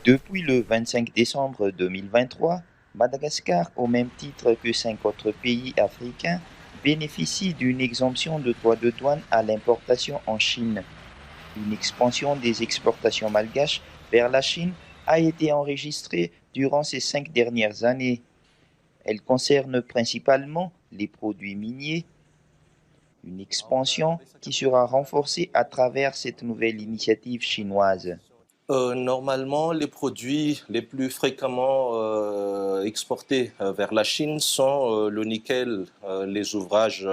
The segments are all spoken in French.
Depuis le 25 décembre 2023, Madagascar, au même titre que 5 autres pays africains, bénéficie d'une exemption de droits de douane à l'importation en Chine. Une expansion des exportations malgaches vers la Chine a été enregistrée durant ces 5 dernières années. Elle concerne principalement les produits miniers, une expansion qui sera renforcée à travers cette nouvelle initiative chinoise. Normalement, les produits les plus fréquemment exportés vers la Chine sont le nickel, les ouvrages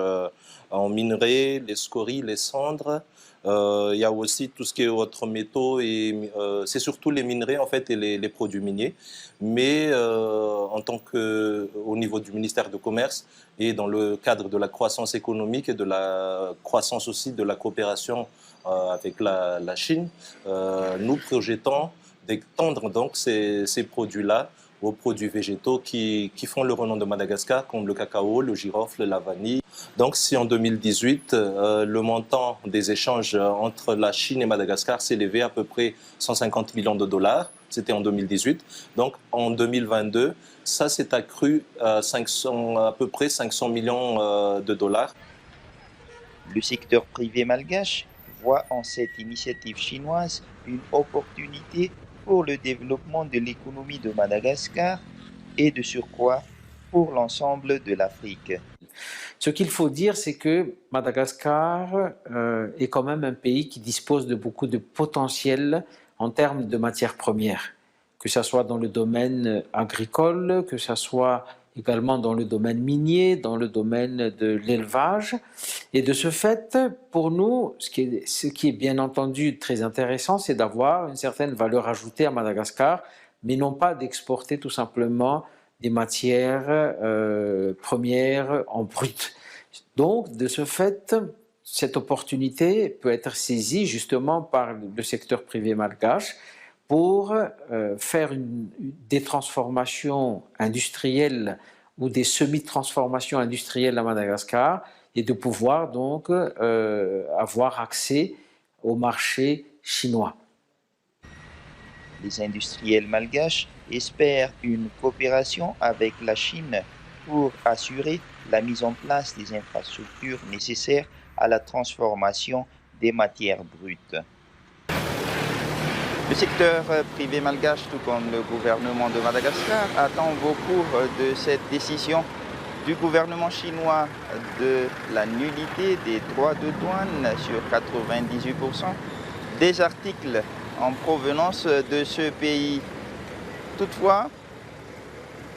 en minerai, les scories, les cendres. Il y a aussi tout ce qui est autres métaux et c'est surtout les minerais en fait et les produits miniers. Mais en tant que au niveau du ministère de Commerce et dans le cadre de la croissance économique et de la croissance aussi de la coopération avec la Chine, nous projetons d'étendre donc ces produits-là aux produits végétaux qui font le renom de Madagascar, comme le cacao, le girofle, la vanille. Donc si en 2018, le montant des échanges entre la Chine et Madagascar s'élevait à peu près 150 millions de dollars, c'était en 2018. Donc en 2022, ça s'est accru à peu près 500 millions de dollars. Le secteur privé malgache voit en cette initiative chinoise une opportunité pour le développement de l'économie de Madagascar et de surcroît pour l'ensemble de l'Afrique. Ce qu'il faut dire, c'est que Madagascar est quand même un pays qui dispose de beaucoup de potentiel en termes de matières premières, que ce soit dans le domaine agricole, que ce soit également dans le domaine minier, dans le domaine de l'élevage. Et de ce fait, pour nous, ce qui est bien entendu très intéressant, c'est d'avoir une certaine valeur ajoutée à Madagascar, mais non pas d'exporter tout simplement des matières premières en brut. Donc, de ce fait, cette opportunité peut être saisie justement par le secteur privé malgache pour faire des transformations industrielles ou des semi-transformations industrielles à Madagascar et de pouvoir donc avoir accès au marché chinois. Les industriels malgaches espèrent une coopération avec la Chine pour assurer la mise en place des infrastructures nécessaires à la transformation des matières brutes. Le secteur privé malgache, tout comme le gouvernement de Madagascar, attend beaucoup de cette décision du gouvernement chinois de la nullité des droits de douane sur 98% des articles en provenance de ce pays. Toutefois,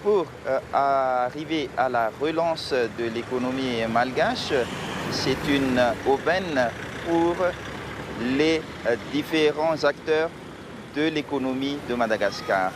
pour arriver à la relance de l'économie malgache, c'est une aubaine pour les différents acteurs de l'économie de Madagascar.